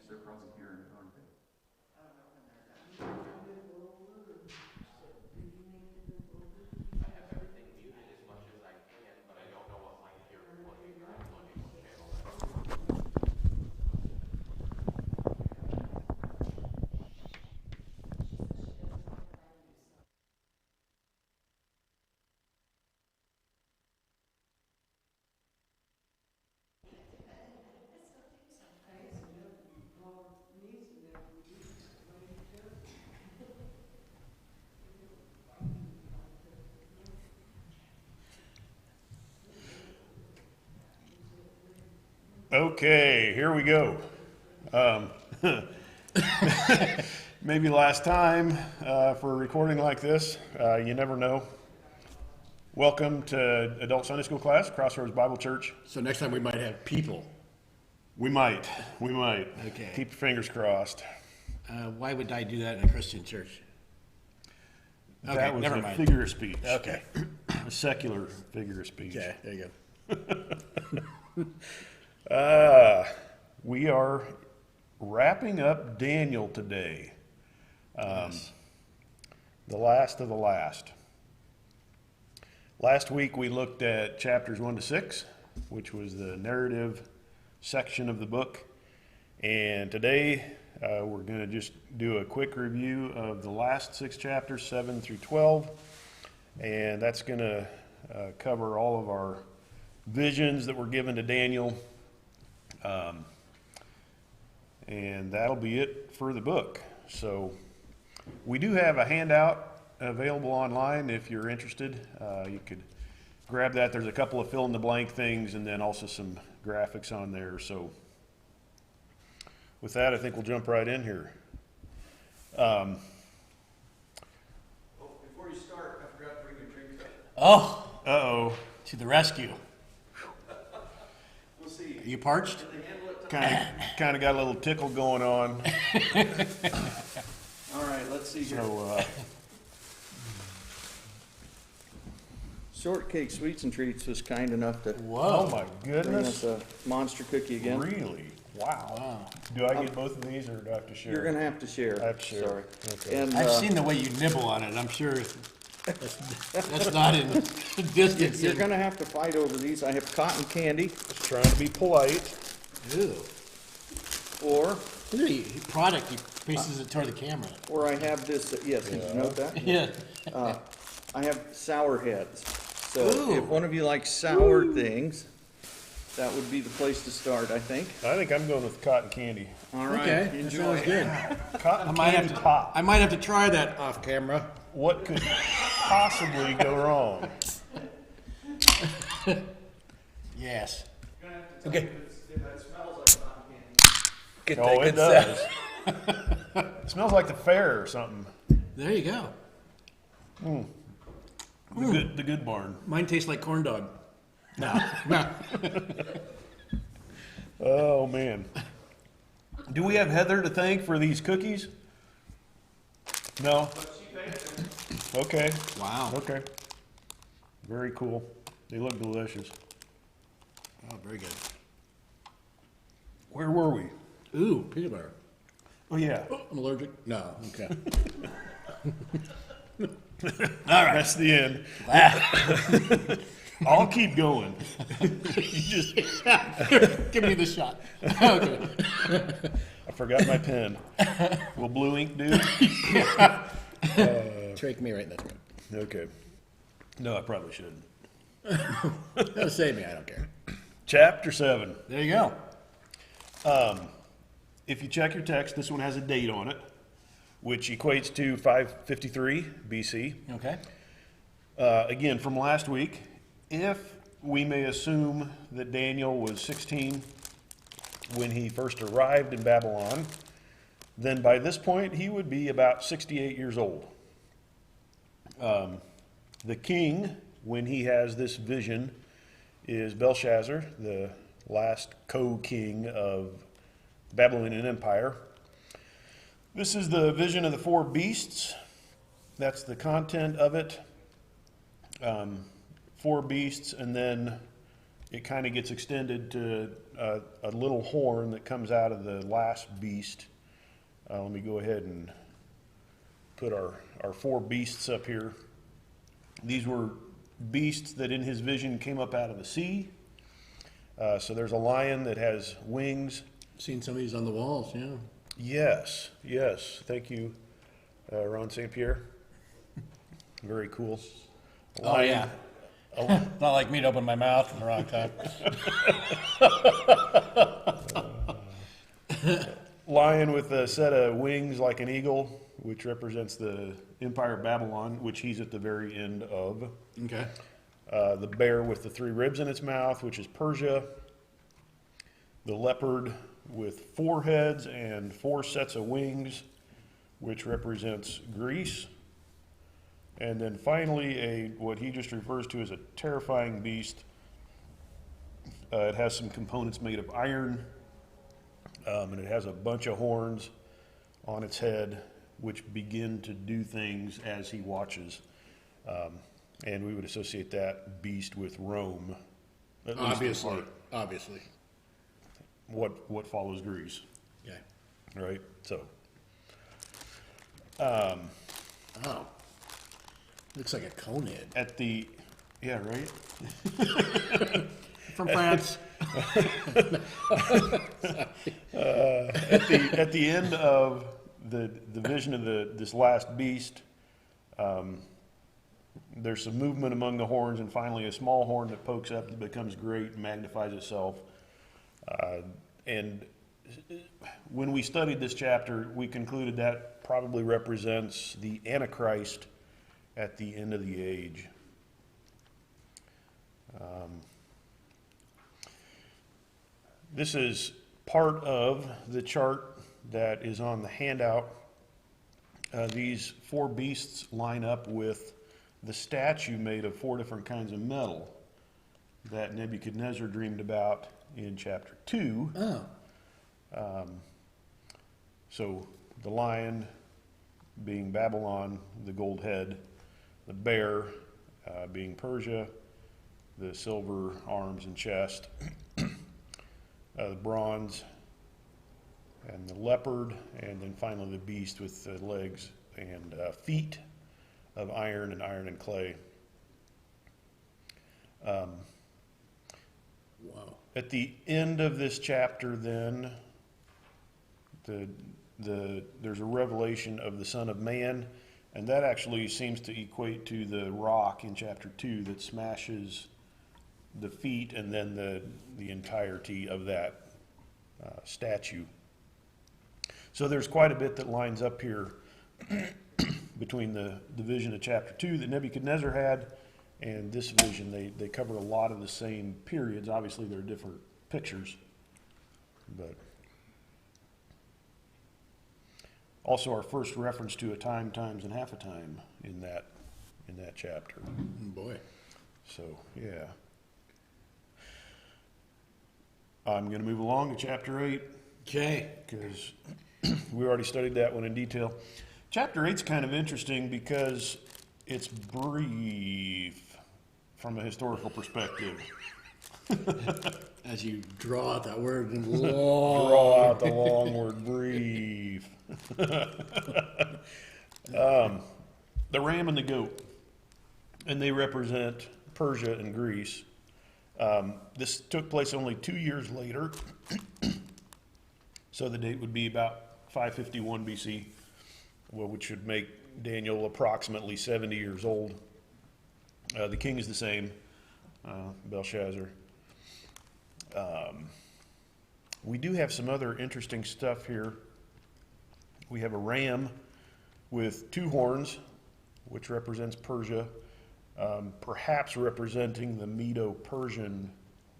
they're probably here, aren't they? I have everything muted as much as I can, but I don't know what mic you're plugging or unplugging, what channel. Okay, here we go. Maybe last time for a recording like this. You never know. Welcome to Adult Sunday School class, Crossroads Bible Church. So next time we might have people. We might. Okay. Keep your fingers crossed. Why would I do that in a Christian church? Okay, That was never a mind. figure of speech. Okay. A secular figure of speech. Okay, there you go. We are wrapping up Daniel today. Yes. The last of the last. Last week we looked at chapters 1 to 6, which was the narrative section of the book. And today we're going to just do a quick review of the last 6 chapters, 7 through 12. And that's going to cover all of our visions that were given to Daniel. And that'll be it for the book. So we do have a handout available online if you're interested. You could grab that. There's a couple of fill-in-the-blank things and then also some graphics on there. So with that, I think we'll jump right in here. Before you start, I forgot to bring your drink cup. Oh, Uh-oh. to the rescue. We'll see. Are you parched? Can they handle it? Kind of got a little tickle going on. All right, let's see here. So, Shortcake Sweets and Treats was kind enough to oh Whoa. my bring goodness. us a monster cookie again. Really? Wow. Wow. Do I get both of these or do I have to share? You're gonna have to share. I have to share. Sorry. Okay. And I've seen the way you nibble on it. I'm sure that's not in distance. you're gonna have to fight over these. I have cotton candy, Just trying to be polite. Ew. or Product, he faces it toward the camera. I have this. Yes, did you note that? Yeah. I have sour heads. So Ooh. if one of you likes sour things, that would be the place to start, I think. I think I'm going with cotton candy. All right, Okay, that enjoy. sounds good. Cotton I might candy have to pop. I might have to try that off camera. What could possibly go wrong? Yes. Okay. If it smells like cotton candy. Get Oh, it does. It smells like the fair or something. There you go. The good barn. Mine tastes like corn dog. No. No. Oh man. Do we have Heather to thank for these cookies? No. Okay. Wow. Okay. Very cool. They look delicious. Oh, very good. Where were we? Ooh, peanut butter. Oh yeah. Oh, I'm allergic. No. Okay. All right. That's the end. I'll keep going. You just Give me the shot. Okay. I forgot my pen. Will blue ink do? Take me right in that throat. Okay. No, I probably shouldn't. That'll save me. I don't care. Chapter 7. There you go. If you check your text, this one has a date on it, which equates to 553 BC. Okay. Again, from last week, if we may assume that Daniel was 16 when he first arrived in Babylon, then by this point he would be about 68 years old. The king, when he has this vision, is Belshazzar, the last co-king of Babylonian Empire. This is the vision of the 4 beasts. That's the content of it. 4 beasts, and then it kind of gets extended to a little horn that comes out of the last beast. Let me go ahead and put our 4 beasts up here. These were beasts that in his vision came up out of the sea. So there's a lion that has wings. Seen some of these on the walls, yeah. Yes. Thank you, Ron St. Pierre. Very cool. Oh, yeah. Not like me to open my mouth in the wrong time. Lion with a set of wings like an eagle, which represents the Empire of Babylon, which he's at the very end of. Okay. The bear with the 3 ribs in its mouth, which is Persia. The leopard with 4 heads and 4 sets of wings, which represents Greece. And then finally, what he just refers to as a terrifying beast. It has some components made of iron, and it has a bunch of horns on its head, which begin to do things as he watches. And we would associate that beast with Rome. At least in part. Obviously. What follows Greece, Yeah. right? So, Oh. Looks like a cone head. yeah, right? From France. At the end of the vision of this last beast, there's some movement among the horns, and finally a small horn that pokes up that becomes great and magnifies itself. And when we studied this chapter, we concluded that probably represents the Antichrist at the end of the age. This is part of the chart that is on the handout. These 4 beasts line up with the statue made of 4 different kinds of metal that Nebuchadnezzar dreamed about in chapter 2. Oh. So the lion being Babylon, the gold head, the bear being Persia, the silver arms and chest, the bronze, and the leopard, and then finally the beast with the legs and feet of iron and clay. Wow. At the end of this chapter, then, there's a revelation of the Son of Man, and that actually seems to equate to the rock in chapter 2 that smashes the feet and then the entirety of that statue. So there's quite a bit that lines up here between the vision of chapter 2 that Nebuchadnezzar had and this vision. They cover a lot of the same periods. Obviously, they're different pictures, but also our first reference to a time, times, and half a time in that chapter. Boy. So, yeah. I'm going to move along to chapter 8. Okay. Because we already studied that one in detail. Chapter 8's kind of interesting because it's brief from a historical perspective. As you draw out that word and Draw out the long word, brief. The ram and the goat, and they represent Persia and Greece. This took place only 2 years later, so the date would be about 551 BC, which would make Daniel approximately 70 years old. The king is the same, Belshazzar. We do have some other interesting stuff here. We have a ram with 2 horns, which represents Persia, perhaps representing the Medo-Persian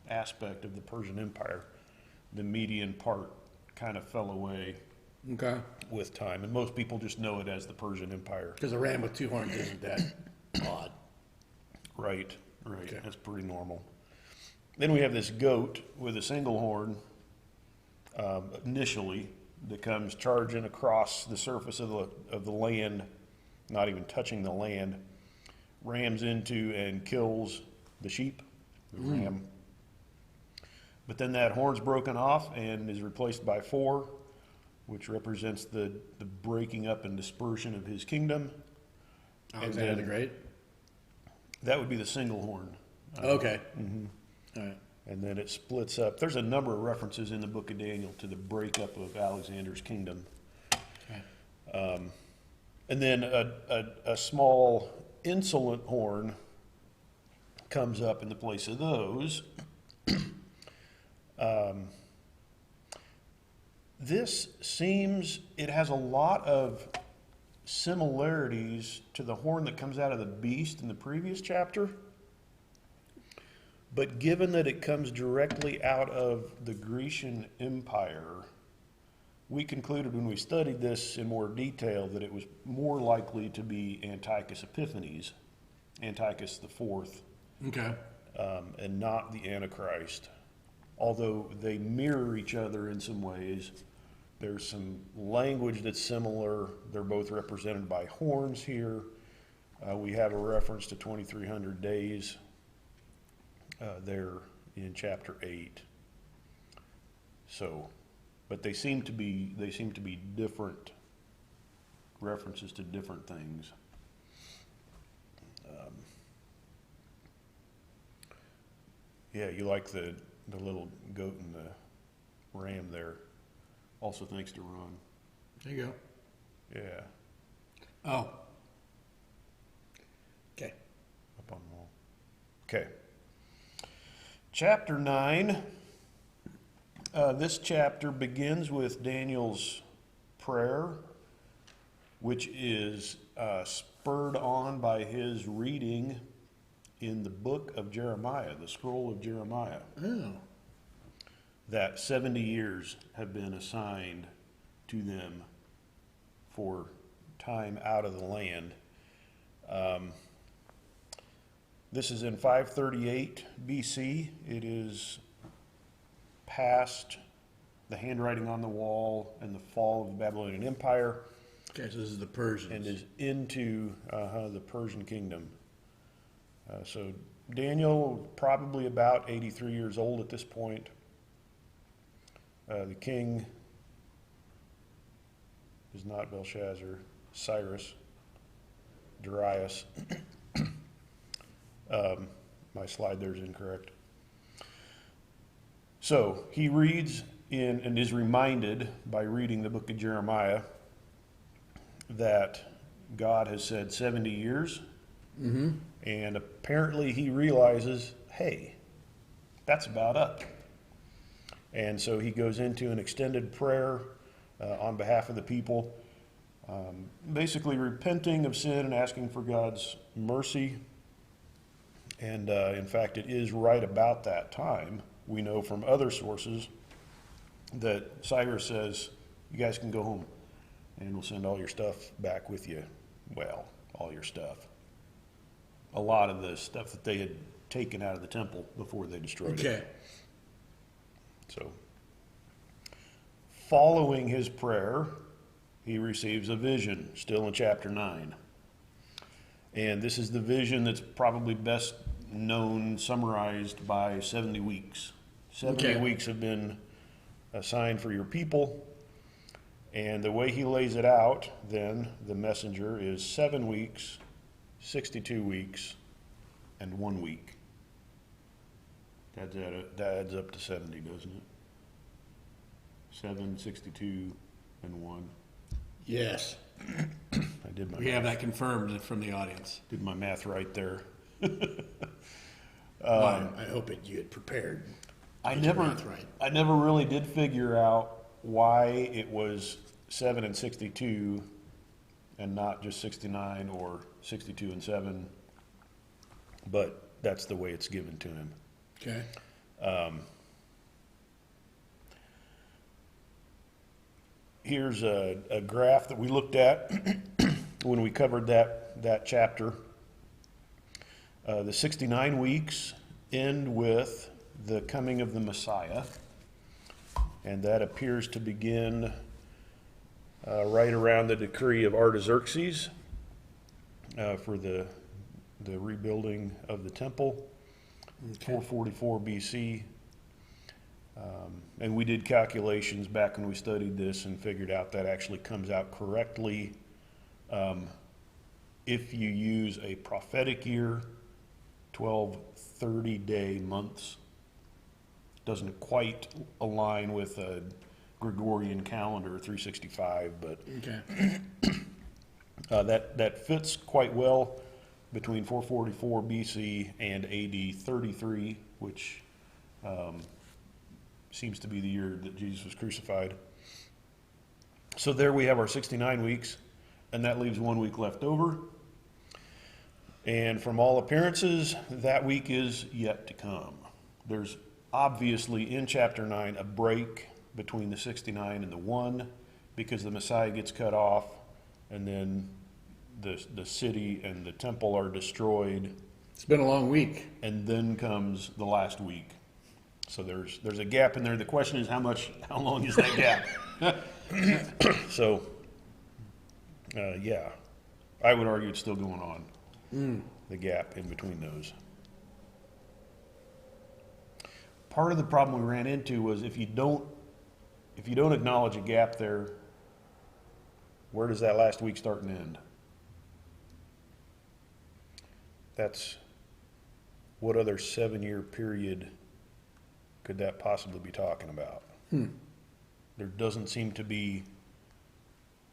aspect of the Persian Empire. The Median part kind of fell away with time, and most people just know it as the Persian Empire. Because a ram with 2 horns isn't that odd. Right. Okay. That's pretty normal. Then we have this goat with a single horn, initially, that comes charging across the surface of the land, not even touching the land, rams into and kills the sheep, the ram. But then that horn's broken off and is replaced by 4, which represents the breaking up and dispersion of his kingdom. Alexander the Great? That would be the single horn. Okay. All right. And then it splits up. There's a number of references in the book of Daniel to the breakup of Alexander's kingdom. Okay. And then a small insolent horn comes up in the place of those. This seems, it has a lot of similarities to the horn that comes out of the beast in the previous chapter. But given that it comes directly out of the Grecian Empire, we concluded when we studied this in more detail that it was more likely to be Antiochus Epiphanes, Antiochus IV, Okay. and not the Antichrist. Although they mirror each other in some ways, there's some language that's similar. They're both represented by horns here. We have a reference to 2300 days there in chapter 8. So, but they seem to be different references to different things. Yeah, you like the little goat and the ram there. Also thanks to Ron. There you go. Yeah, Oh. Okay. up on the wall. Okay. Chapter 9. This chapter begins with Daniel's prayer, which is spurred on by his reading in the book of Jeremiah, the scroll of Jeremiah, Oh. that 70 years have been assigned to them for time out of the land. This is in 538 BC. It is past the handwriting on the wall and the fall of the Babylonian Empire, Okay, so this is the Persians. and is into the Persian kingdom. So Daniel, probably about 83 years old at this point. The king is not Belshazzar, Cyrus, Darius. My slide there is incorrect. So he reads in and is reminded by reading the book of Jeremiah that God has said 70 years. And apparently he realizes, hey, that's about up. And so he goes into an extended prayer on behalf of the people, basically repenting of sin and asking for God's mercy. And in fact, it is right about that time. We know from other sources that Cyrus says, you guys can go home and we'll send all your stuff back with you. Well, all your stuff. A lot of the stuff that they had taken out of the temple before they destroyed it. Okay. So, following his prayer, he receives a vision, still in chapter 9. And this is the vision that's probably best known, summarized by 70 weeks. 70 Okay. weeks have been assigned for your people. And the way he lays it out, then, the messenger, is 7 weeks, 62 weeks, and 1 week. That adds up to 70, doesn't it? 7, 62, and 1. Yes. I did We have that confirmed from the audience. did my math right there. Well, I hope you had prepared. I Get your never, math right. I never really did figure out why it was 7 and 62 and not just 69 or 62 and 7, but that's the way it's given to him. Okay. Here's a graph that we looked at when we covered that chapter. The 69 weeks end with the coming of the Messiah, and that appears to begin right around the decree of Artaxerxes for the rebuilding of the temple, 444 BC. And we did calculations back when we studied this and figured out that actually comes out correctly if you use a prophetic year, 12 30-day months. Doesn't quite align with a Gregorian calendar, 365, but Okay. that fits quite well between 444 BC and AD 33, which seems to be the year that Jesus was crucified. So there we have our 69 weeks, and that leaves 1 week left over. And from all appearances, that week is yet to come. There's obviously in chapter 9 a break between the 69 and the 1 because the Messiah gets cut off, and then the city and the temple are destroyed. It's been a long week. And then comes the last week. So there's a gap in there. The question is how long is that gap? So, yeah, I would argue it's still going on, the gap in between those. Part of the problem we ran into was if you don't acknowledge a gap there, where does that last week start and end? That's what other 7-year period could that possibly be talking about? There doesn't seem to be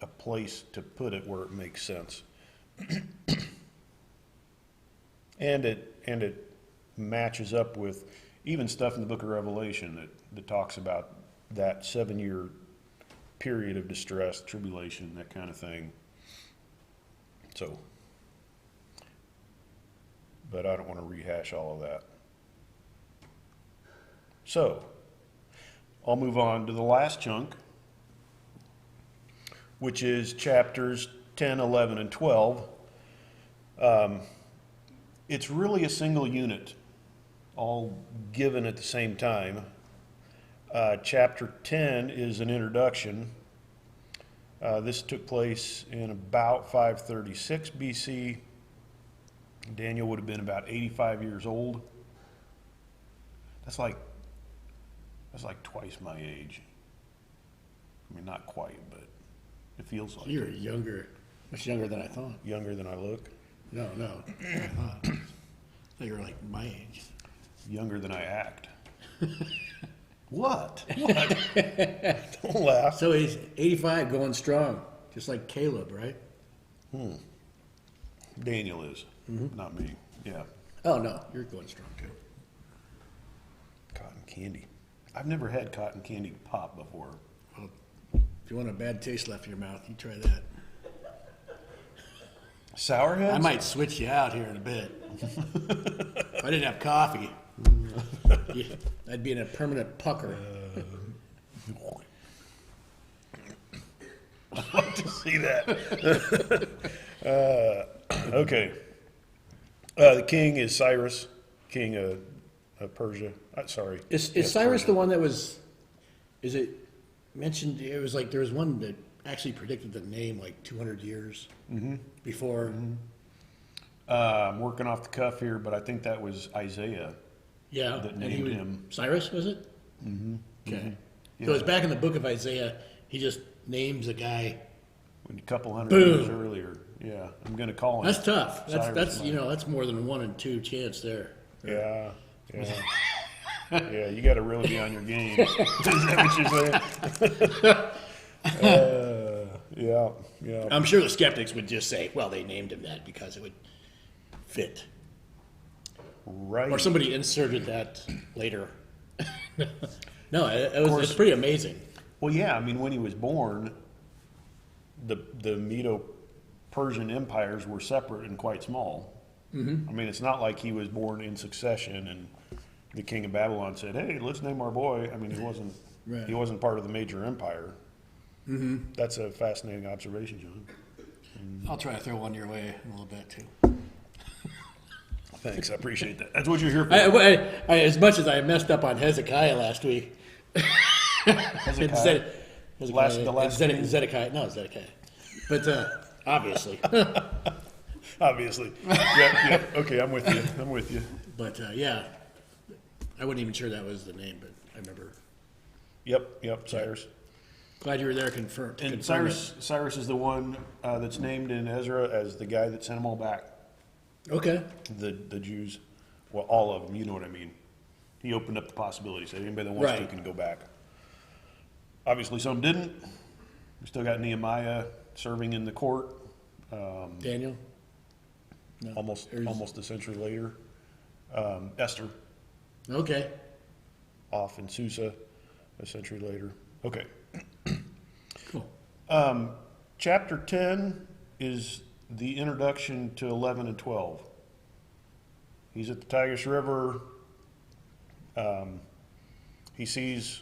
a place to put it where it makes sense. And it matches up with even stuff in the book of Revelation that talks about that 7-year period of distress, tribulation, that kind of thing. So, but I don't want to rehash all of that. So, I'll move on to the last chunk, which is chapters 10, 11, and 12. It's really a single unit, all given at the same time. Chapter 10 is an introduction. This took place in about 536 BC. Daniel would have been about 85 years old. That's like twice my age. I mean, not quite, but it feels like You're younger, much younger than I thought. younger than I look, No. I thought you were like my age. younger than I act. What? Don't laugh. So he's 85 going strong, just like Caleb, right? Daniel is, not me. Yeah. Oh, no, you're going strong too. Cotton candy. I've never had cotton candy pop before. Well, if you want a bad taste left in your mouth, you try that. Sour Heads? I might switch you out here in a bit. If I didn't have coffee, I'd be in a permanent pucker. I'd like to see that. Okay. The king is Cyrus, king of Persia. Sorry. Is Yes, Cyrus Persia. the one that was, is it mentioned, it was like there was one that actually predicted the name like 200 years before. I'm working off the cuff here, but I think that was Isaiah. Yeah. That and named he was, him. Cyrus, was it? Mm-hmm. Okay. Yeah. So it's back in the book of Isaiah, he just names a guy. A couple hundred Boom. years earlier. Yeah, I'm going to call him. That's tough. That's, Cyrus, that's more than 1 in 2 chance there. Yeah. Yeah, you got to really be on your game. Is that what you're saying? Yeah. I'm sure the skeptics would just say, well, they named him that because it would fit. Right. Or somebody inserted that later. No, it's pretty amazing. Well, yeah, I mean, when he was born, the Medo-Persian empires were separate and quite small. Mm-hmm. I mean, it's not like he was born in succession and the king of Babylon said, hey, let's name our boy. I mean, he wasn't Right. he wasn't part of the major empire. Mm-hmm. That's a fascinating observation, John. I'll try to throw one your way in a little bit, too. Thanks, I appreciate that. That's what you're here for. As much as I messed up on Hezekiah last week. Hezekiah? Zedekiah. No, Zedekiah. But obviously. Obviously. Yeah. Okay, I'm with you. But yeah, I wasn't even sure that was the name, but I remember Yep, Cyrus. Glad you were there confirmed. And Cyrus is the one that's named in Ezra as the guy that sent them all back. Okay. The Jews, well, all of them. You know what I mean. He opened up the possibility. Said anybody that wants to Right. can go back. Obviously, some didn't. We still got Nehemiah serving in the court. Daniel? No. Almost a century later. Esther Okay. off in Susa a century later. Okay. Cool. Chapter 10 is the introduction to 11 and 12. He's at the Tigris River. He sees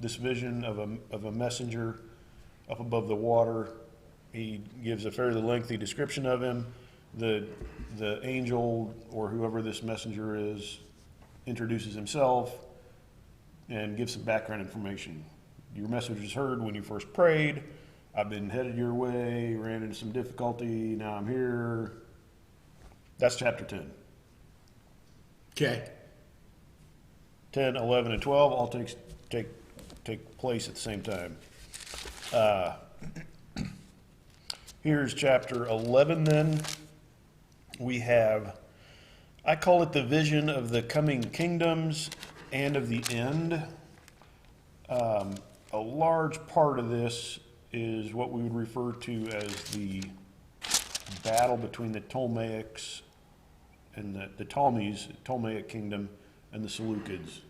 this vision of a messenger up above the water. He gives a fairly lengthy description of him. The angel, or whoever this messenger is, introduces himself and gives some background information. Your message was heard when you first prayed. I've been headed your way, ran into some difficulty, now I'm here. That's chapter 10. Okay. 10, 11, and 12 all take place at the same time. Here's chapter 11 then. We have, I call it the vision of the coming kingdoms and of the end. A large part of this is what we would refer to as the battle between the Ptolemaics and the Ptolemaic kingdom, and the Seleucids,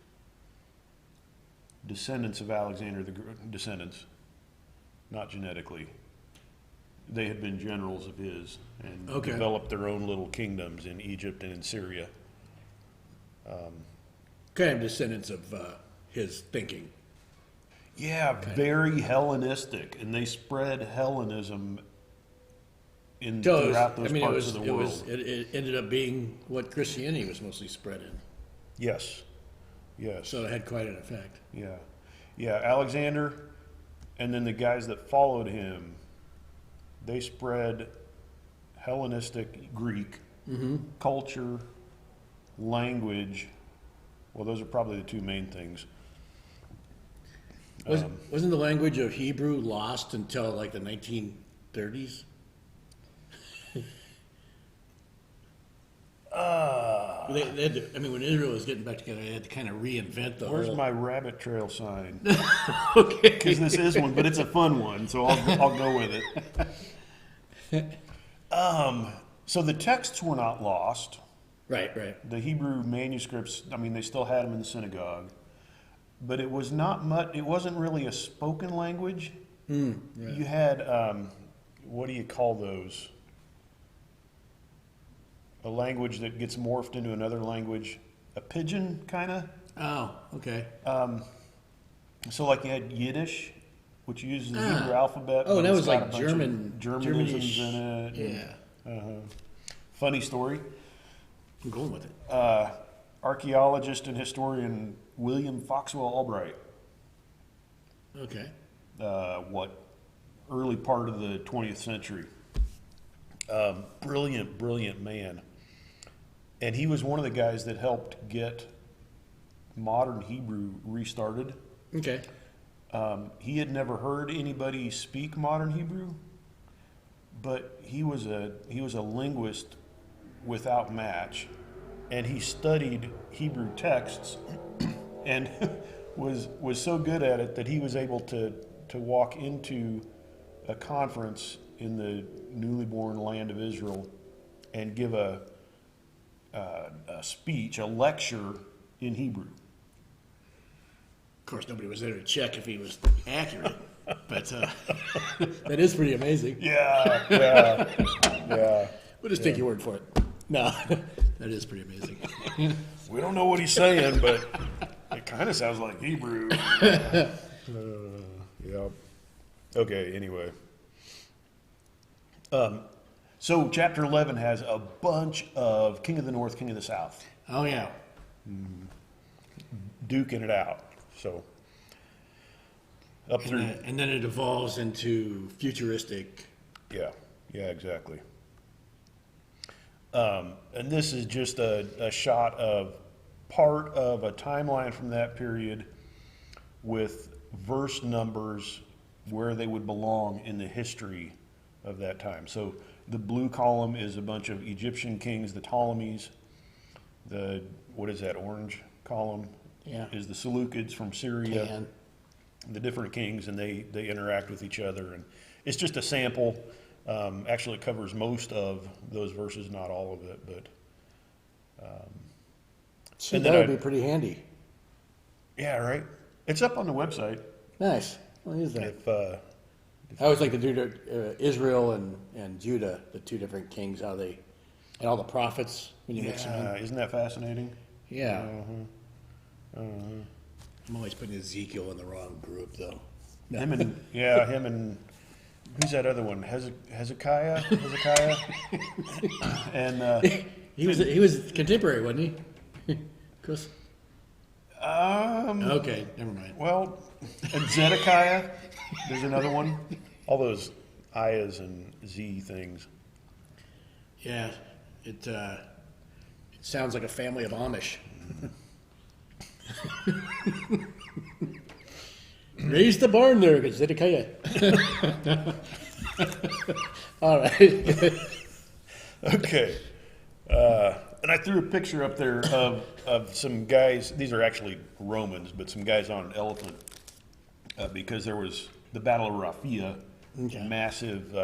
descendants of Alexander descendants, not genetically. They had been generals of his and developed their own little kingdoms in Egypt and in Syria. Kind of descendants of his thinking. Yeah, very Hellenistic, and they spread Hellenism throughout those parts of the world. It ended up being what Christianity was mostly spread in. Yes. So it had quite an effect. Yeah, Alexander, and then the guys that followed him, they spread Hellenistic Greek culture, language. Well, those are probably the two main things. Wasn't the language of Hebrew lost until like the 1930s? They had to, when Israel was getting back together, they had to kind of reinvent the Where's whole... my rabbit trail sign? Okay. Because this is one, but it's a fun one, so I'll go with it. So the texts were not lost. Right. The Hebrew manuscripts, they still had them in the synagogue, but it was not much. It wasn't really a spoken language. Yeah. You had what do you call those? A language that gets morphed into another language, a pidgin kind of. Oh, okay. So like you had Yiddish, which uses the Hebrew alphabet. Oh, but that it's was got like a bunch of Germanish. in it. Yeah. Funny story. I'm going with it. Archaeologist and historian William Foxwell Albright. Okay. Early part of the 20th century. Brilliant man. And he was one of the guys that helped get modern Hebrew restarted. Okay. He had never heard anybody speak modern Hebrew, but he was a linguist without match, and he studied Hebrew texts and was so good at it that he was able to walk into a conference in the newly born land of Israel and give a speech, a lecture in Hebrew. Of course, nobody was there to check if he was accurate, but that is pretty amazing. Yeah. We'll just take your word for it. No, that is pretty amazing. We don't know what he's saying, but it kind of sounds like Hebrew. Yeah. Okay, anyway. So chapter 11 has a bunch of King of the North, King of the South. Oh, yeah. Duking it out. So up through. And then it evolves into futuristic. Yeah, exactly. And this is just a shot of part of a timeline from that period with verse numbers where they would belong in the history of that time. So the blue column is a bunch of Egyptian kings, the Ptolemies. The, what is that, orange column? Yeah. Is the Seleucids from Syria. Tan. The different kings, and they interact with each other. And it's just a sample. Actually, it covers most of those verses, not all of it. But See, and that then would be pretty handy. yeah, right. It's up on the website. Nice. What is that? If I always like to do Israel and Judah, the two different kings, how they, and all the prophets when you mix them in. isn't that fascinating? Yeah. I'm always putting Ezekiel in the wrong group, though. Him and who's that other one? Hezekiah, and He was contemporary, wasn't he? Kris? Okay, never mind. well, and Zedekiah. There's another one. All those Ayahs and Z things. Yeah, it sounds like a family of Amish. Raise the barn there, Zedekiah. All right. Okay. And I threw a picture up there of some guys. These are actually Romans, but some guys on an elephant because there was the Battle of Raphia, Okay. massive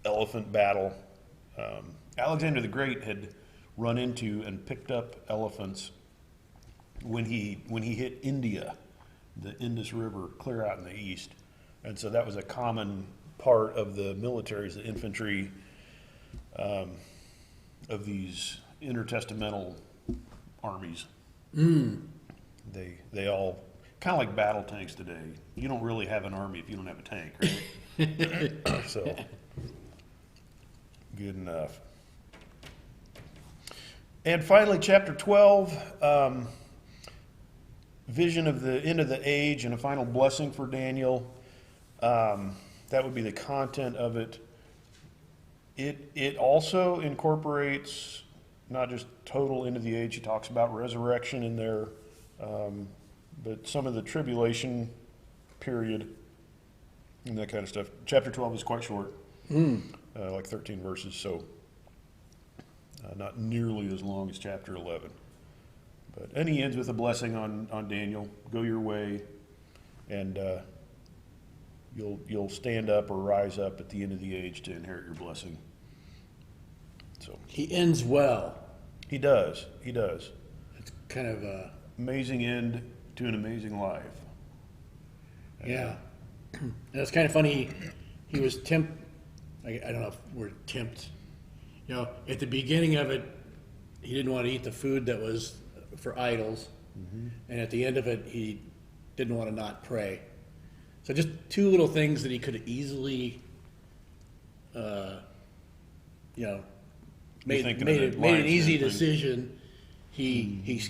elephant battle. Alexander the Great had run into and picked up elephants when he hit India, the Indus River, clear out in the east. And so that was a common part of the militaries, the infantry of these intertestamental armies. They all, kind of like battle tanks today. You don't really have an army if you don't have a tank, right? So, good enough. And finally, chapter 12, vision of the end of the age and a final blessing for Daniel. That would be the content of it. It also incorporates not just total end of the age. He talks about resurrection in there, but some of the tribulation period and that kind of stuff. Chapter 12 is quite short, like 13 verses, so not nearly as long as chapter 11. And he ends with a blessing on Daniel. Go your way, and you'll stand up or rise up at the end of the age to inherit your blessing. So He ends well. he does. He does. It's kind of a Amazing end to an amazing life. yeah. And it's kind of funny. He was I don't know if we're tempt. You know, at the beginning of it, he didn't want to eat the food that was for idols, and at the end of it, he didn't want to not pray. So just two little things that he could have easily, made thinking made of it the made an lion's easy den thing. decision. He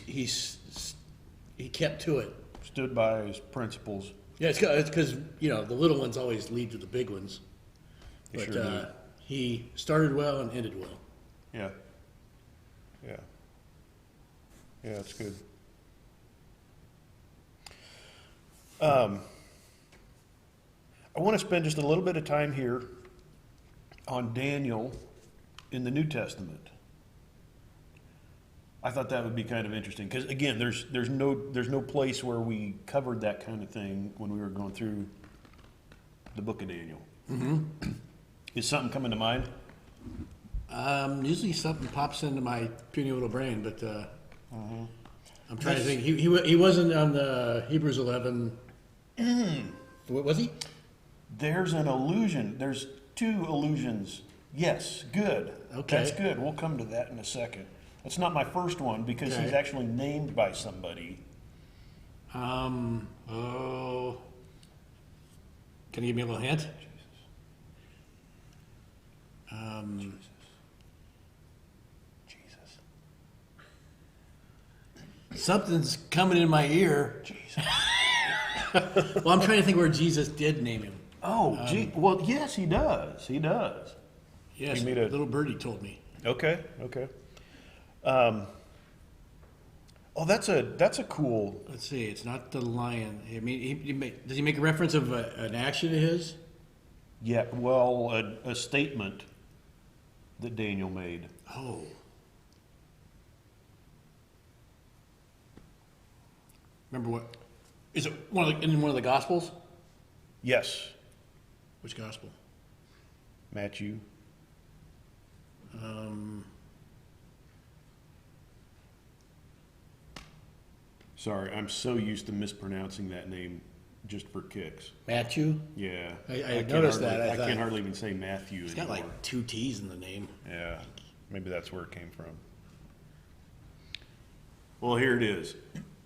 kept to it. Stood by his principles. Yeah, it's because the little ones always lead to the big ones. They But sure do. he started well and ended well. Yeah. Yeah. Yeah, it's good. I want to spend just a little bit of time here on Daniel in the New Testament. I thought that would be kind of interesting because, again, there's no place where we covered that kind of thing when we were going through the book of Daniel. Mm-hmm. Is something coming to mind? Usually something pops into my puny little brain, but I'm trying to think. He wasn't on the Hebrews 11. What was he? There's an allusion. There's two allusions. Yes, good. Okay. That's good. We'll come to that in a second. That's not my first one because he's Okay. actually named by somebody. Can you give me a little hint? Jesus. Something's coming in my ear. Jesus. Well, I'm trying to think where Jesus did name him. Oh, well, yes, he does. He does. Yes, He made a- little birdie told me. Okay. Oh, that's a cool. Let's see. It's not the lion. I mean, does he make a reference of an action of his? Yeah, well, a statement that Daniel made. Oh. Remember what? Is it in one of the Gospels? Yes, Which Gospel? Matthew. Sorry, I'm so used to mispronouncing that name just for kicks. Matthew? Yeah, I can't noticed hardly- that. I I thought- can't hardly even say Matthew It's got anymore. like 2 T's in the name. Yeah, maybe that's where it came from. Well, here it is.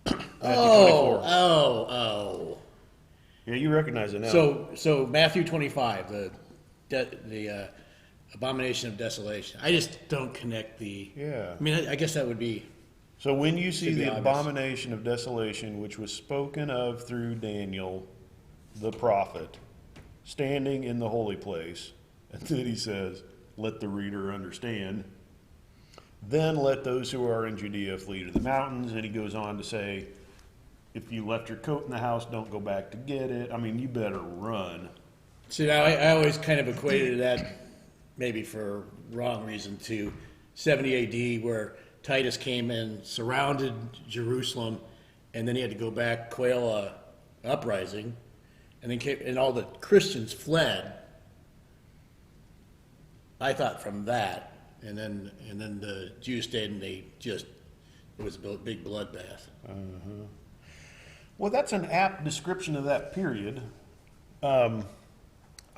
Matthew 24. Oh. Yeah, you recognize it now. So Matthew 25, the abomination of desolation. I just don't connect the. Yeah. I mean, I guess that would be. So when you see Should be the obvious. abomination of desolation, which was spoken of through Daniel, the prophet, standing in the holy place, and then he says, let the reader understand, then let those who are in Judea flee to the mountains. And he goes on to say, if you left your coat in the house, don't go back to get it. I mean, you better run. See, now I always kind of equated that, maybe for wrong reason, to 70 A.D., where Titus came in, surrounded Jerusalem, and then he had to go back, quail a uprising, and then and all the Christians fled. I thought from that, and then the Jews stayed, and it was a big bloodbath. Well, that's an apt description of that period. I'm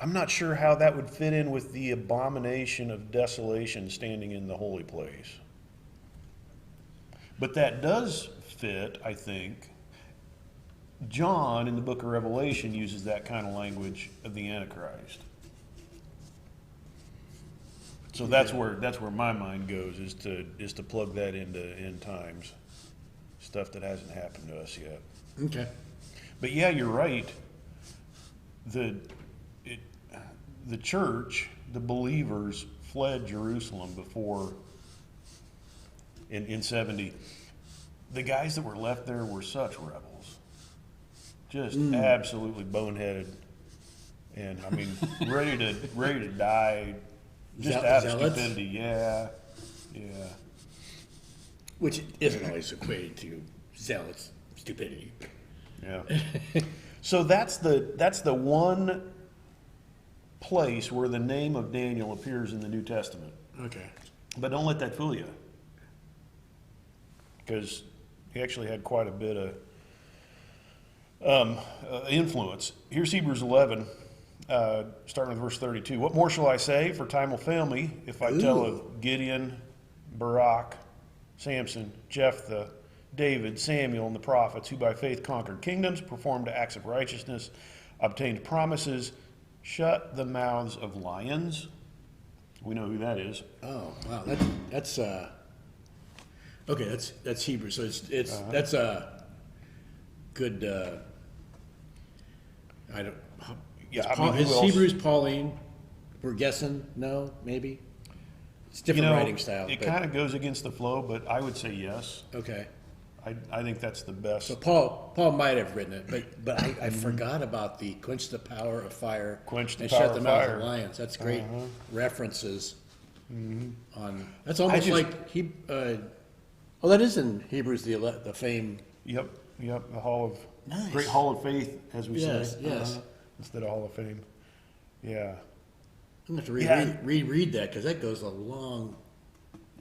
not sure how that would fit in with the abomination of desolation standing in the holy place. But that does fit, I think. John in the book of Revelation uses that kind of language of the Antichrist. So that's where my mind goes, is to plug that into end times, stuff that hasn't happened to us yet. Okay. But yeah, you're right. The church, the believers, fled Jerusalem before in 70. The guys that were left there were such rebels, just absolutely boneheaded, and I mean ready to die, just out of Zealots? stupidity. Yeah. Which isn't always equated to zealots stupidity. Yeah. So that's the one place where the name of Daniel appears in the New Testament. Okay. But don't let that fool you, because he actually had quite a bit of influence. Here's Hebrews 11, starting with verse 32. What more shall I say? For time will fail me if I tell of Gideon, Barak, Samson, Jephthah, David, Samuel, and the prophets, who by faith conquered kingdoms, performed acts of righteousness, obtained promises, shut the mouths of lions. We know who that is. Oh wow, that's okay. That's Hebrew. So it's that's a good. I don't. Yeah, Is, I mean, who is else? Hebrews Pauline? We're guessing. No, maybe. It's different writing style. It but- kind of goes against the flow, but I would say yes. Okay. I think that's the best. So Paul might have written it, but I forgot about the quench the power of fire, Quench the and power shut the of mouth fire. of lions. That's great references. On that's I almost just- like he. Oh, that is in Hebrews the fame. Yep. The Hall of Nice. Great Hall of Faith, as we Yes, say. yes. Instead of Hall of Fame. Yeah. I'm gonna have to Yeah. reread that because that goes a long.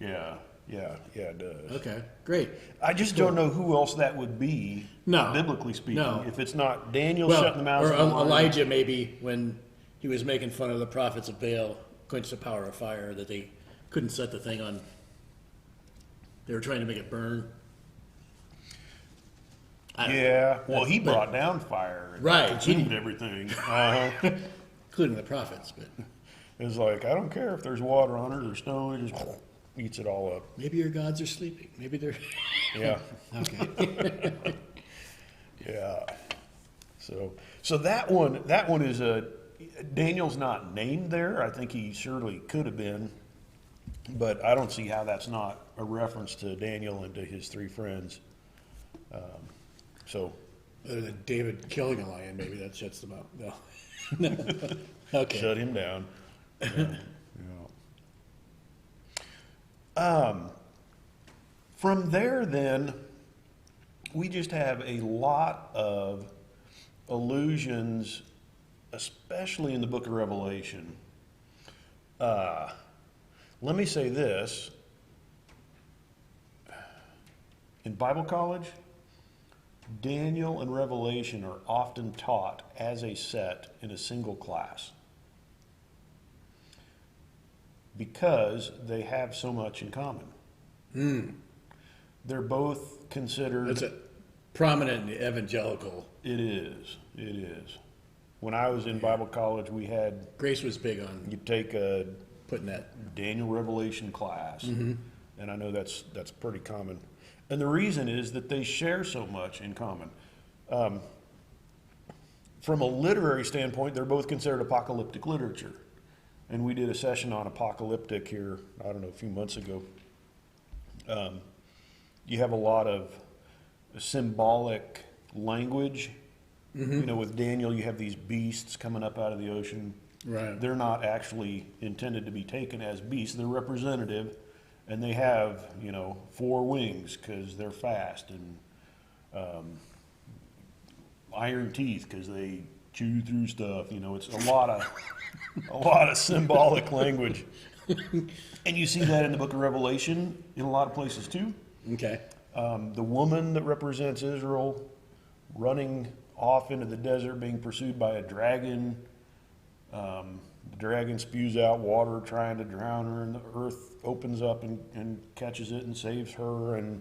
Yeah. It does. Okay, great. I just don't know who else that would be. No. Biblically speaking, No. if it's not Daniel Well, shutting the mouths or of the lions. Elijah maybe when he was making fun of the prophets of Baal, quench the power of fire, that they couldn't set the thing on. They were trying to make it burn. I don't know. Yeah. Well, he But- brought down fire and Right. consumed everything. Including the prophets, but It's like, I don't care if there's water on it or stone, it just eats it all up. maybe your gods are sleeping. Maybe they're. Yeah. Okay. Yeah. So that one is Daniel's not named there. I think he surely could have been, but I don't see how that's not a reference to Daniel and to his three friends. So, Other than David killing a lion, maybe that shuts them out. No. Okay. shut him down. From there, then, we just have a lot of allusions, especially in the book of Revelation. Let me say this. In Bible college, Daniel and Revelation are often taught as a set in a single class because they have so much in common. They're both considered... That's a prominent in the evangelical. It is. It is. When I was in Bible college, we had... Grace was big on You take a putting that. Daniel Revelation class, and I know that's pretty common. And the reason is that they share so much in common. From a literary standpoint, they're both considered apocalyptic literature. And we did a session on apocalyptic here, I don't know, a few months ago. You have a lot of symbolic language. You know, with Daniel, you have these beasts coming up out of the ocean. Right. They're not actually intended to be taken as beasts. They're representative, and they have, 4 wings because they're fast, and iron teeth because they chew through stuff. It's a lot of symbolic language, and you see that in the book of Revelation in a lot of places too. Okay. The woman that represents Israel running off into the desert, being pursued by a dragon. The dragon spews out water, trying to drown her, and the earth opens up and catches it and saves her. And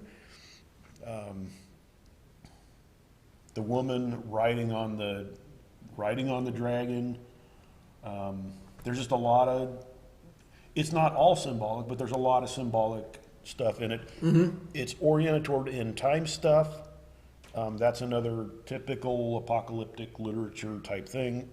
the woman riding on the dragon. There's just a lot of. It's not all symbolic, but there's a lot of symbolic stuff in it. It's oriented toward end time stuff. That's another typical apocalyptic literature type thing.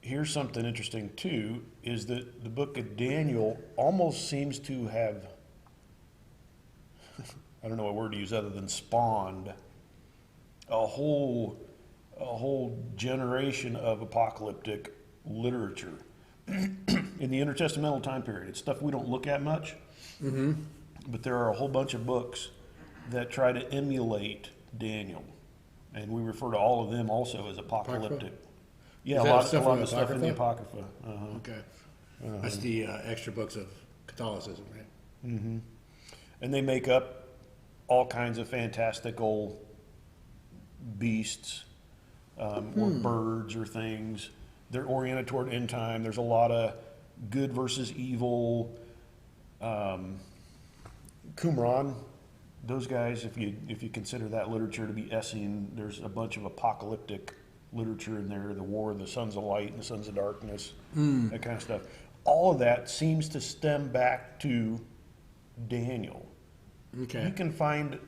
Here's something interesting too, is that the book of Daniel almost seems to have, I don't know what word to use other than spawned, a whole generation of apocalyptic literature in the intertestamental time period. It's stuff we don't look at much, but there are a whole bunch of books that try to emulate Daniel, and we refer to all of them also as apocalyptic. Apocrypha? Yeah, Is a that lot stuff of in the the stuff in the Apocrypha? Apocrypha. Okay. That's the extra books of Catholicism, right? And they make up all kinds of fantastical beasts or birds or things. They're oriented toward end time. There's a lot of good versus evil. Qumran, those guys, if you consider that literature to be Essene, there's a bunch of apocalyptic literature in there, the war of the sons of light and the sons of darkness, that kind of stuff. All of that seems to stem back to Daniel. Okay. You can find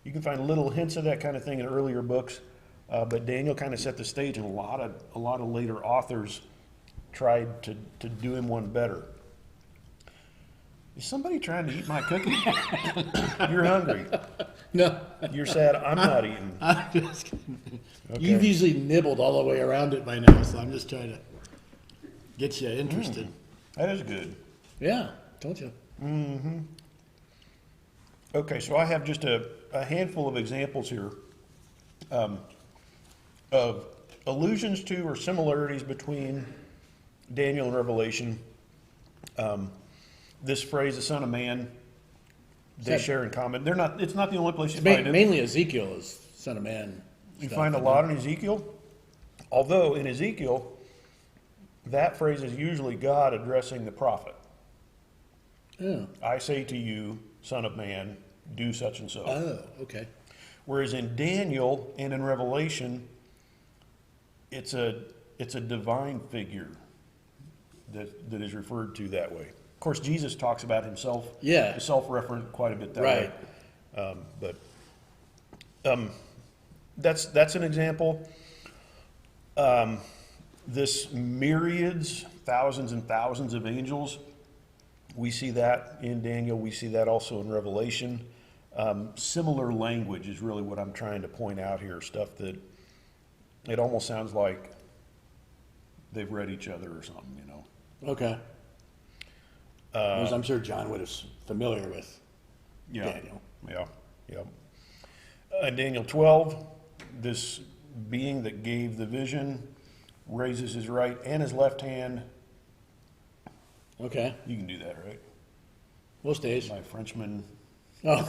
little hints of that kind of thing in earlier books, but Daniel kind of set the stage, and a lot of later authors tried to do him one better. Is somebody trying to eat my cookie? You're hungry. No. You're sad. I'm not eating. I'm just kidding. Okay. You've usually nibbled all the way around it by now, so I'm just trying to get you interested. That is good. Yeah, told you. Okay, so I have just a handful of examples here of allusions to or similarities between Daniel and Revelation. This phrase, the Son of Man, they share in common. It's not the only place you find it. Mainly Ezekiel is Son of Man. You find a lot in Ezekiel, although in Ezekiel, that phrase is usually God addressing the prophet. Oh. I say to you, Son of Man, do such and so. Oh, okay. Whereas in Daniel and in Revelation, it's a divine figure that is referred to that way. Of course, Jesus talks about himself, self-referent quite a bit that way. But that's an example. This myriads, thousands and thousands of angels, We see that in Daniel. We see that also in Revelation. Similar language is really what I'm trying to point out here. Stuff that it almost sounds like they've read each other or something, you know. Okay. Whereas I'm sure John was familiar with Daniel. Yeah. In Daniel 12, this being that gave the vision raises his right and his left hand. Okay. You can do that, right? Most days. My Frenchman. Oh.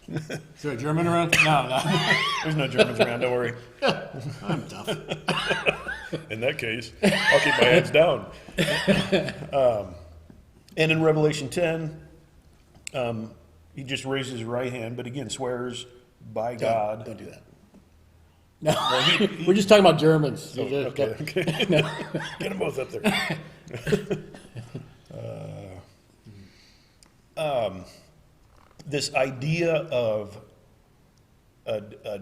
Is there a German around? No. There's no Germans around, don't worry. I'm tough. In that case, I'll keep my hands down. And in Revelation 10, he just raises his right hand, but again swears by God. Don't do that. No, we're just talking about Germans. So Okay. No. Get them both up there. This idea of a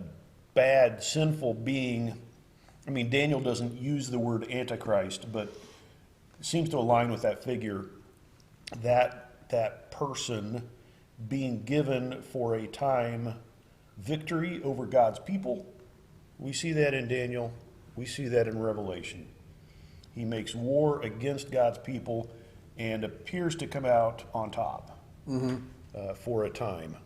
bad, sinful being, I mean, Daniel doesn't use the word Antichrist, but seems to align with that figure, that person being given for a time victory over God's people. We see that in Daniel. We see that in Revelation. He makes war against God's people and appears to come out on top for a time.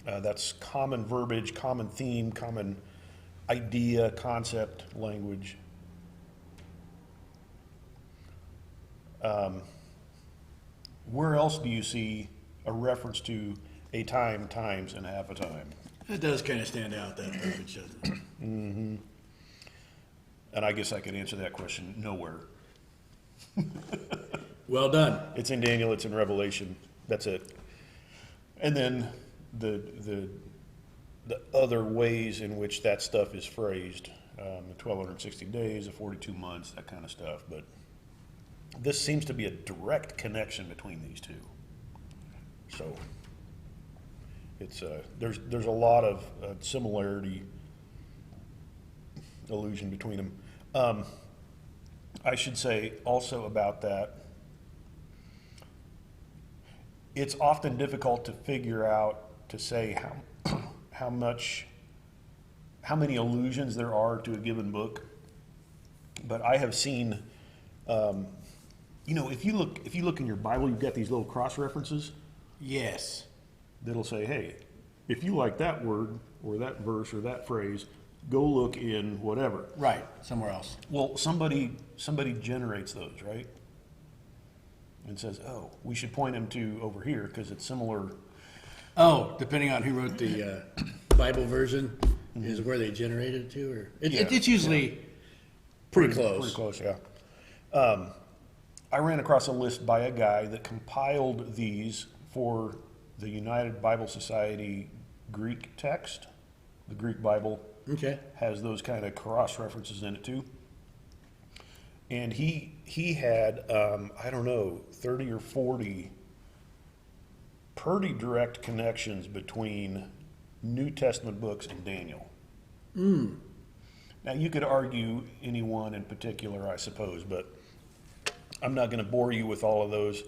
That's common verbiage, common theme, common idea, concept, language. Where else do you see a reference to a time, times, and half a time? That does kind of stand out, that verbiage, doesn't it? Mm-hmm. And I guess I could answer that question nowhere. Well done. It's in Daniel, it's in Revelation. That's it. And then the other ways in which that stuff is phrased, the 1260 days, the 42 months, that kind of stuff. But this seems to be a direct connection between these two. So it's there's a lot of similarity, allusion between them. I should say also about that, it's often difficult to figure out, to say how many allusions there are to a given book. But I have seen, if you look in your Bible, you've got these little cross references. Yes. That'll say, hey, if you like that word or that verse or that phrase, go look in whatever. Right, somewhere else. Well, somebody generates those, right? And says, oh, we should point them to over here because it's similar. Oh, depending on who wrote the Bible version is where they generated it to, or it's usually pretty close. Pretty close, yeah. I ran across a list by a guy that compiled these for the United Bible Society Greek text. The Greek Bible has those kind of cross references in it too. And he had, 30 or 40 pretty direct connections between New Testament books and Daniel. Now, you could argue any one in particular, I suppose, but I'm not going to bore you with all of those.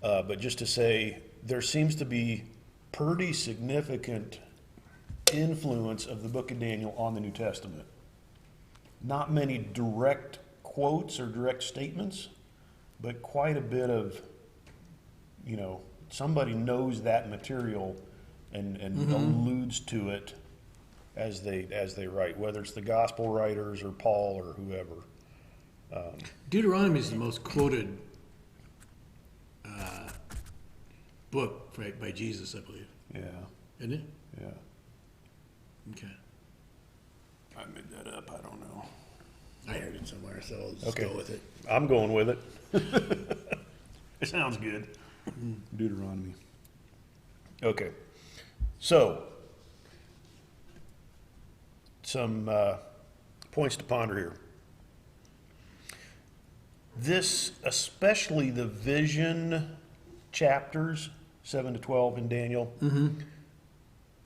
But just to say, there seems to be pretty significant influence of the book of Daniel on the New Testament. Not many direct quotes or direct statements, but quite a bit of, somebody knows that material and alludes to it as they write, whether it's the gospel writers or Paul or whoever. Deuteronomy is the most quoted book by Jesus, I believe. Yeah. Isn't it? Yeah. Okay. I made that up. I don't know. I heard it somewhere, so I'll just go with it. I'm going with it. It sounds good. Deuteronomy. Okay. So, some points to ponder here. This, especially the vision chapters, 7 to 12 in Daniel,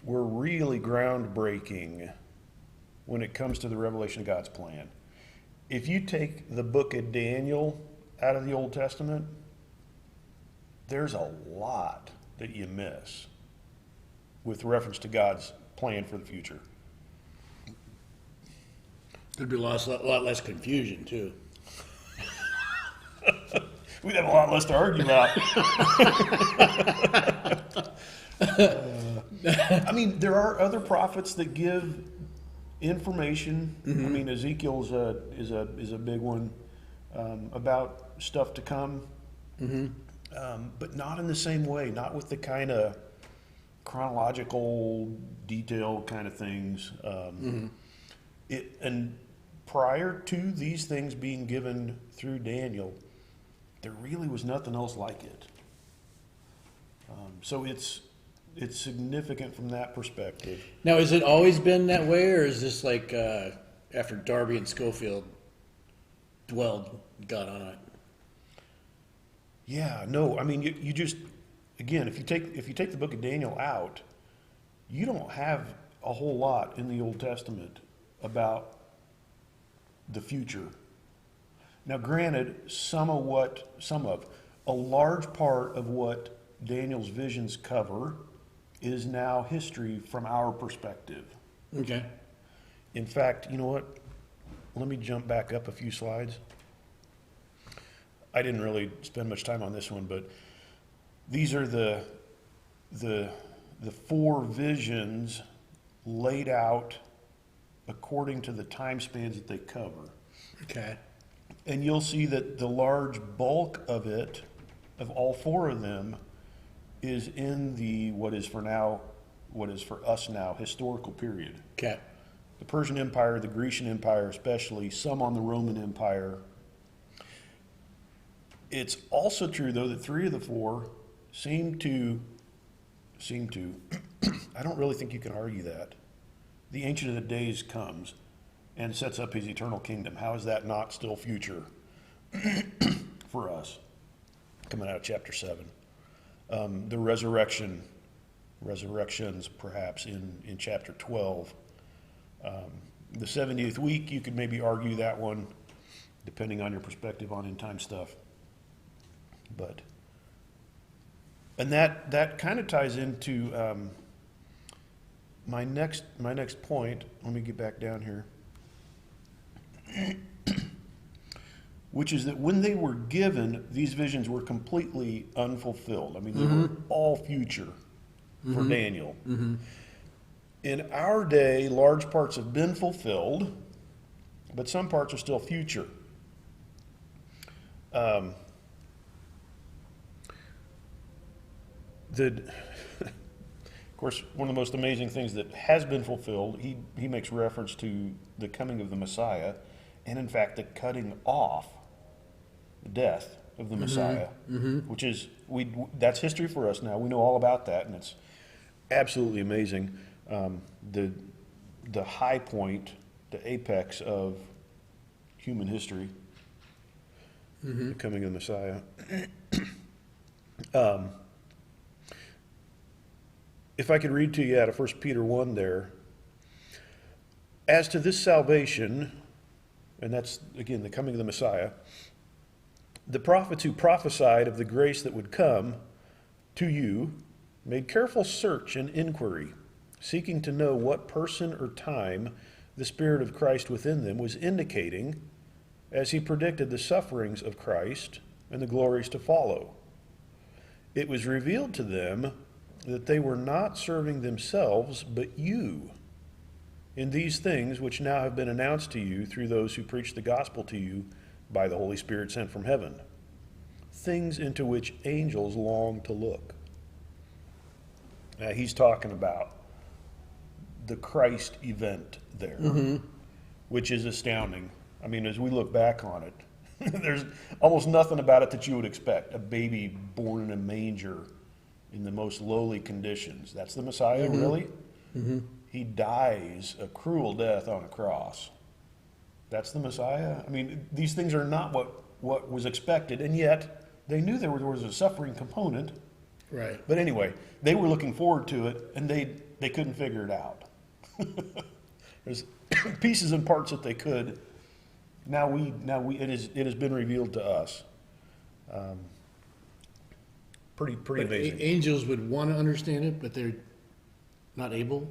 were really groundbreaking when it comes to the revelation of God's plan. If you take the book of Daniel out of the Old Testament, there's a lot that you miss with reference to God's plan for the future. There'd be a lot less confusion, too. We'd have a lot less to argue about. I mean, there are other prophets that give information. I mean, Ezekiel's is a big one about stuff to come, but not in the same way. Not with the kind of chronological detail kind of things. And prior to these things being given through Daniel, there really was nothing else like it. So it's significant from that perspective. Now, has it always been that way, or is this like after Darby and Schofield got on it? Yeah, no, I mean, you just, again, if you take the book of Daniel out, you don't have a whole lot in the Old Testament about the future. Now, granted, a large part of what Daniel's visions cover is now history from our perspective. Okay. In fact, you know what? Let me jump back up a few slides. I didn't really spend much time on this one, but these are the four visions laid out according to the time spans that they cover. Okay. And you'll see that the large bulk of it, of all four of them, is in the what is for us now, historical period. Okay. The Persian Empire, the Grecian Empire especially, some on the Roman Empire. It's also true, though, that three of the four seem to, I don't really think you can argue that. The Ancient of the Days comes and sets up his eternal kingdom. How is that not still future for us? Coming out of chapter 7. The resurrections perhaps in chapter 12. The 70th week, you could maybe argue that one, depending on your perspective on end time stuff. And that kind of ties into my next point. Let me get back down here. Which is that when they were given, these visions were completely unfulfilled. I mean, they were all future for Daniel. In our day, large parts have been fulfilled, but some parts are still future. Of course, one of the most amazing things that has been fulfilled, he makes reference to the coming of the Messiah, and in fact, the cutting off, the death of the Messiah, which is, that's history for us now. We know all about that, and it's absolutely amazing. The high point, the apex of human history, the coming of the Messiah. If I could read to you out of 1 Peter 1 there. As to this salvation, and that's, again, the coming of the Messiah, the prophets who prophesied of the grace that would come to you made careful search and inquiry, seeking to know what person or time the Spirit of Christ within them was indicating as he predicted the sufferings of Christ and the glories to follow. It was revealed to them that they were not serving themselves, but you, in these things which now have been announced to you through those who preach the gospel to you by the Holy Spirit sent from heaven, things into which angels long to look. Now, he's talking about the Christ event there, which is astounding. I mean, as we look back on it, there's almost nothing about it that you would expect. A baby born in a manger in the most lowly conditions. That's the Messiah, really? He dies a cruel death on a cross. That's the Messiah? I mean, these things are not what was expected, and yet they knew there was a suffering component. Right. But anyway, they were looking forward to it, and they couldn't figure it out. There's pieces and parts that they could. Now it has been revealed to us. Pretty But amazing. angels would want to understand it, but they're not able?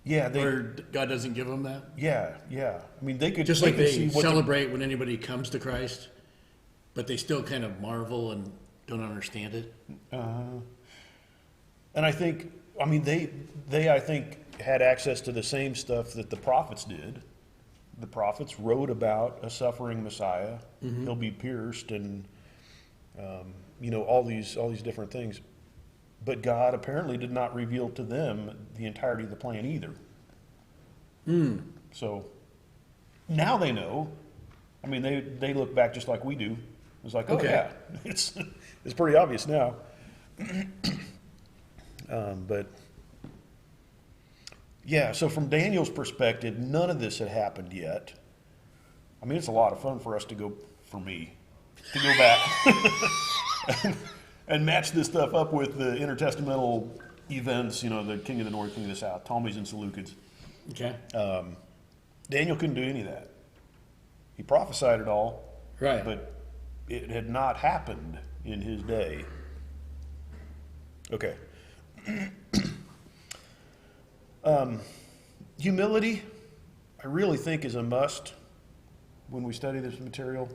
Yeah, Or God doesn't give them that? yeah. I mean, they could Just like could they see what celebrate when anybody comes to Christ, but they still kind of marvel and don't understand it? and I think, I mean, they I think had access to the same stuff that the prophets did. The prophets wrote about a suffering Messiah. He'll be pierced, and all these different things. But God apparently did not reveal to them the entirety of the plan either. So now they know. I mean, they look back just like we do. It's like, oh Okay. yeah, it's pretty obvious now. But yeah, so from Daniel's perspective, none of this had happened yet. I mean, it's a lot of fun for us to go back and match this stuff up with the intertestamental events, the King of the North, King of the South, Ptolemies and Seleucids. Okay. Daniel couldn't do any of that. He prophesied it all, Right. but it had not happened in his day. Okay. Humility, I really think, is a must when we study this material.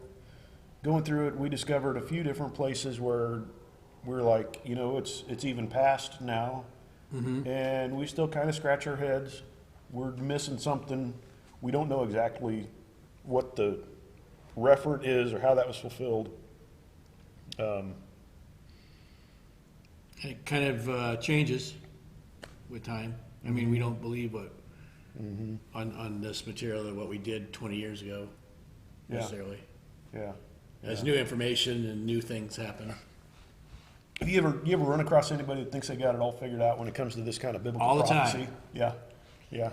Going through it, we discovered a few different places where we're like, it's even past now, and we still kind of scratch our heads. We're missing something. We don't know exactly what the referent is or how that was fulfilled. It kind of changes with time. I mean, we don't believe what on this material that what we did 20 years ago necessarily. Yeah. As new information and new things happen. Have you ever run across anybody that thinks they got it all figured out when it comes to this kind of biblical All the time. prophecy? Yeah.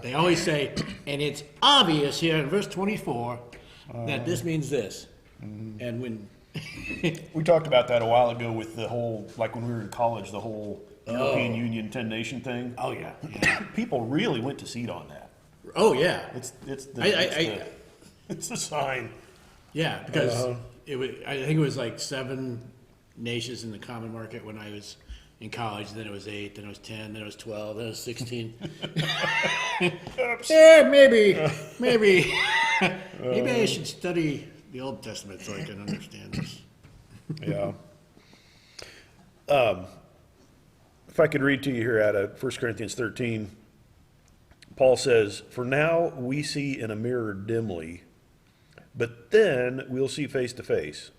They always say, and it's obvious here in verse 24 that this means this. And when We talked about that a while ago with the whole, like when we were in college, the whole European Union 10-nation thing. oh yeah, People really went to seed on that. oh yeah, It's the sign. yeah, because it was, I think it was like 7 nations in the common market when I was in college. Then it was 8, then it was 10, then it was 12, then it was 16. Yeah, maybe I should study the Old Testament so I can understand this. Yeah. If I could read to you here out of 1 Corinthians 13, Paul says, "For now we see in a mirror dimly, but then we'll see face to face.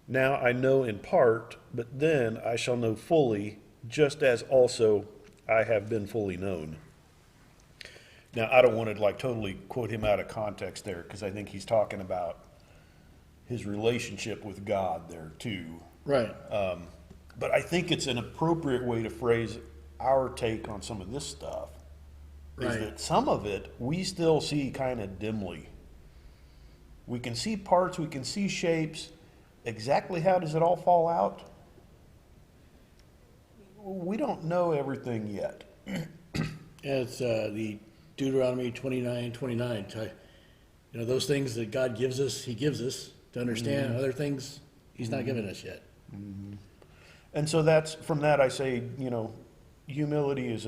Now I know in part, but then I shall know fully, just as also I have been fully known." Now, I don't want to totally quote him out of context there, because I think he's talking about his relationship with God there too. Right. But I think it's an appropriate way to phrase our take on some of this stuff. Is Right. that some of it we still see kind of dimly. We can see parts, we can see shapes. Exactly how does it all fall out? We don't know everything yet. It's the Deuteronomy 29:29. Those things that God gives us, He gives us to understand. Other things He's not given us yet. And so from that I say, humility is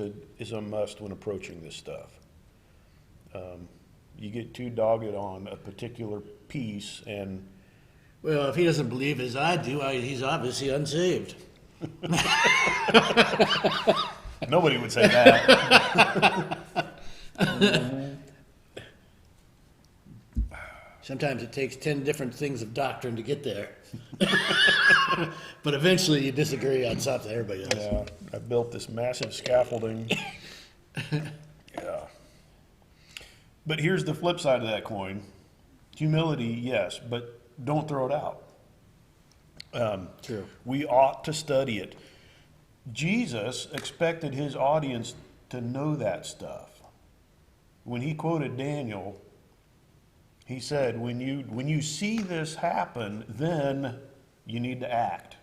a must when approaching this stuff. You get too dogged on a particular piece, and Well, if he doesn't believe as I do, he's obviously unsaved. nobody would say that. Sometimes it takes 10 different things of doctrine to get there. But eventually you disagree on something everybody does. Yeah, I built this massive scaffolding. Yeah. But here's the flip side of that coin. Humility, yes, but don't throw it out. True. We ought to study it. Jesus expected his audience to know that stuff. When he quoted Daniel, he said, when you see this happen, then you need to act.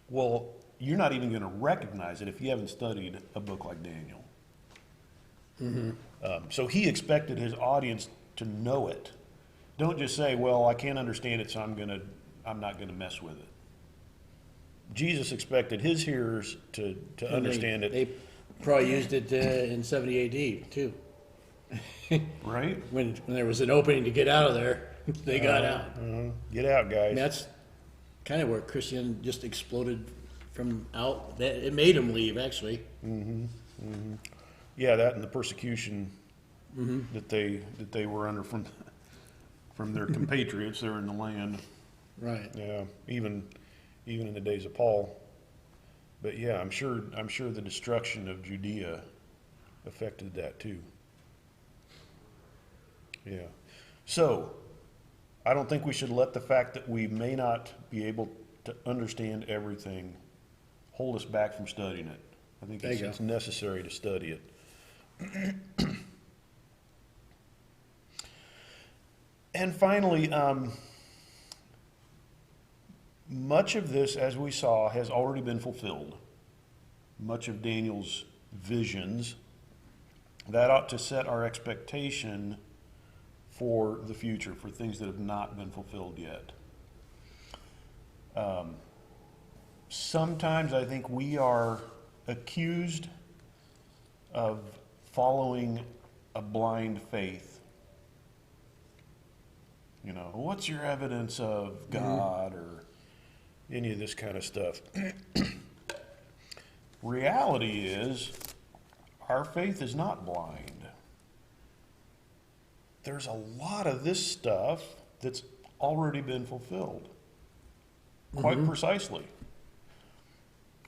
Well, you're not even going to recognize it if you haven't studied a book like Daniel. So he expected his audience to know it. Don't just say, well, I can't understand it, so I'm not gonna mess with it. Jesus expected his hearers to And understand it, They probably used it in 70 A.D. too. right? When there was an opening to get out of there, they got out. Get out, guys. And that's kind of where Christian just exploded from out. It made him leave, actually. Yeah, that and the persecution that they were under from their compatriots there in the land. Right. Yeah, even in the days of Paul. But yeah, I'm sure the destruction of Judea affected that too. Yeah. So, I don't think we should let the fact that we may not be able to understand everything hold us back from studying it. I think it's necessary to study it. And finally, much of this, as we saw, has already been fulfilled. Much of Daniel's visions, that ought to set our expectation for the future, for things that have not been fulfilled yet. Sometimes I think we are accused of following a blind faith. You know, what's your evidence of God or any of this kind of stuff? Reality is, our faith is not blind. There's a lot of this stuff that's already been fulfilled, quite precisely.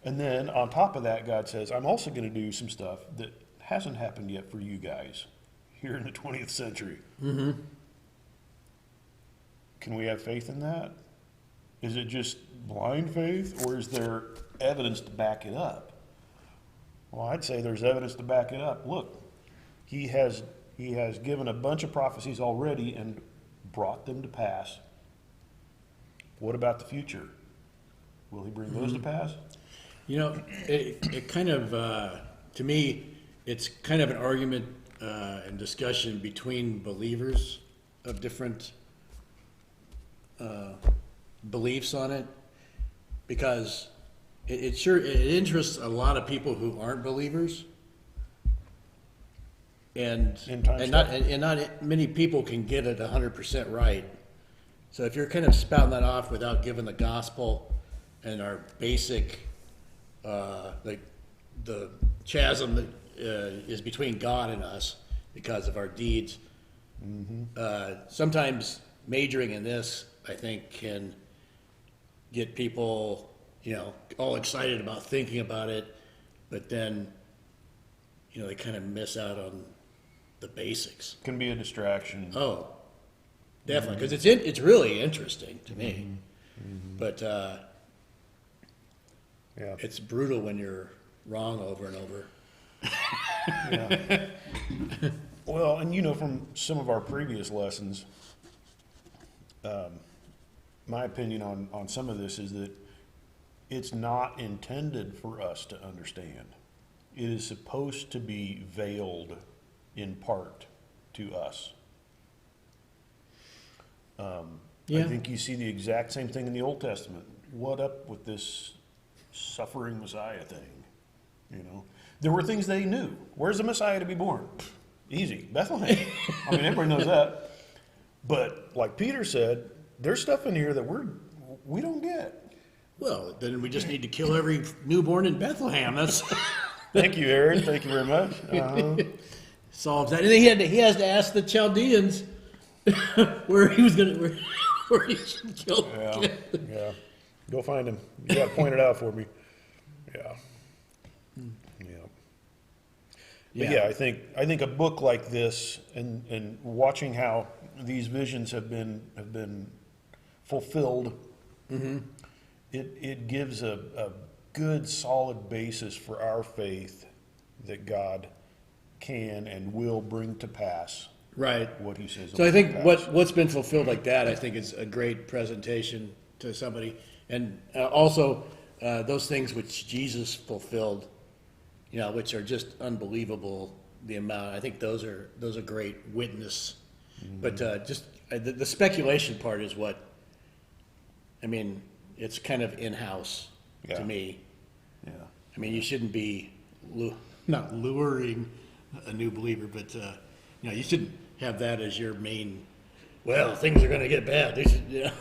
And then on top of that, God says, I'm also going to do some stuff that hasn't happened yet for you guys here in the 20th century. Can we have faith in that? Is it just blind faith, or is there evidence to back it up? Well, I'd say there's evidence to back it up. Look, he has given a bunch of prophecies already and brought them to pass. What about the future? Will he bring those to pass? You know, it kind of, to me, it's kind of an argument and discussion between believers of different beliefs on it, because it interests a lot of people who aren't believers, and not many people can get it 100% right. So if you're kind of spouting that off without giving the gospel and our basic, like the chasm that is between God and us because of our deeds, sometimes majoring in this, I think, can get people, you know, all excited about thinking about it, but then, you know, they kind of miss out on the basics. Can be a distraction. Oh, definitely, because it's really interesting to me, but Yeah. it's brutal when you're wrong over and over. Yeah. Well, and you know, from some of our previous lessons, my opinion on some of this is that it's not intended for us to understand. It is supposed to be veiled in part to us. Yeah. I think you see the exact same thing in the Old Testament. What up with this suffering Messiah thing? You know, there were things they knew. Where's the Messiah to be born? Easy, Bethlehem. I mean, everybody knows that. But like Peter said, there's stuff in here that we don't get. Well, then we just need to kill every newborn in Bethlehem. That's Thank you, Aaron. Thank you very much. solves that. And then he has to ask the Chaldeans where he was going to where he should kill. Yeah. Go find him. You got to point it out for me. Yeah. But yeah, I think a book like this and watching how these visions have been fulfilled, it gives a good solid basis for our faith that God can and will bring to pass Right. what he says. So I think what's been fulfilled like that, I think, is a great presentation to somebody, and also those things which Jesus fulfilled, you know, which are just unbelievable. The amount, I think, those are great witness But just the speculation part is what, I mean, it's kind of in-house Yeah. to me. Yeah. I mean, you shouldn't be not luring a new believer, but you shouldn't have that as your main. Well, things are going to get bad. They should, Yeah.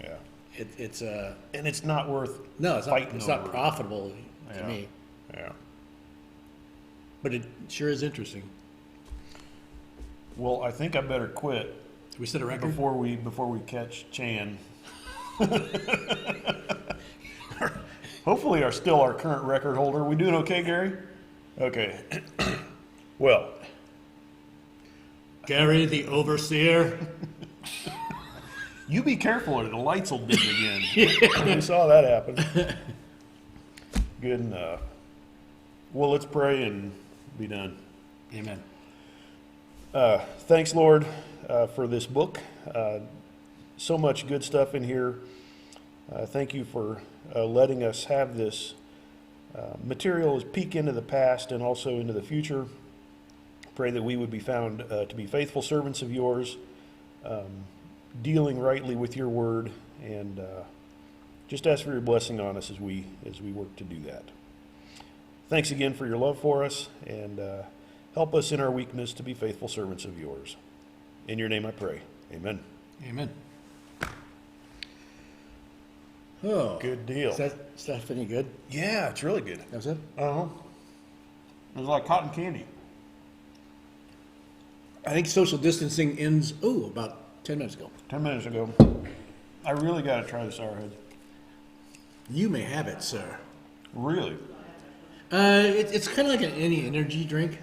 Yeah. it's And it's not worth no, it's not. fighting It's not over. profitable to Yeah. me, Yeah. but it sure is interesting. Well, I think I better quit We set a record. before we catch Chan. Hopefully, still our current record holder. We doing okay, Gary? Okay. Well, Gary, the overseer. you be careful or the lights will dim again. We saw that happen. Good enough. Well, let's pray and be done. Amen. Thanks, Lord, for this book. So much good stuff in here. Thank you for letting us have this material as peek into the past and also into the future. Pray that we would be found to be faithful servants of yours, dealing rightly with your word, and just ask for your blessing on us as we work to do that. Thanks again for your love for us, and help us in our weakness to be faithful servants of yours. In your name I pray. Amen. Amen. Oh, Good deal. Is that stuff any good? Yeah, it's really good. That was it? Uh-huh. It's like cotton candy. I think social distancing ends, about 10 minutes ago. 10 minutes ago. I really got to try this Sourhead. You may have it, sir. Really? It's kind of like any energy drink.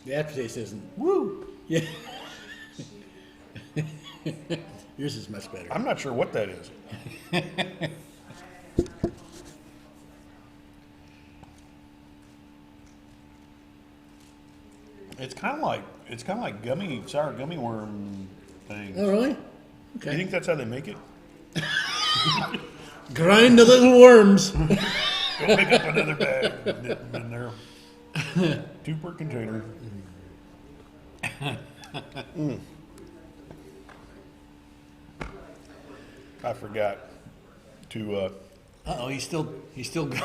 The aftertaste isn't. Woo! Yeah. Yours is much better. I'm not sure what that is. It's kind of like sour gummy worm thing. Oh, really? Do Okay. you think that's how they make it? Grind the little worms. Go pick up another bag and dip them in there. 2 per container. I forgot to Uh-oh, he's still going.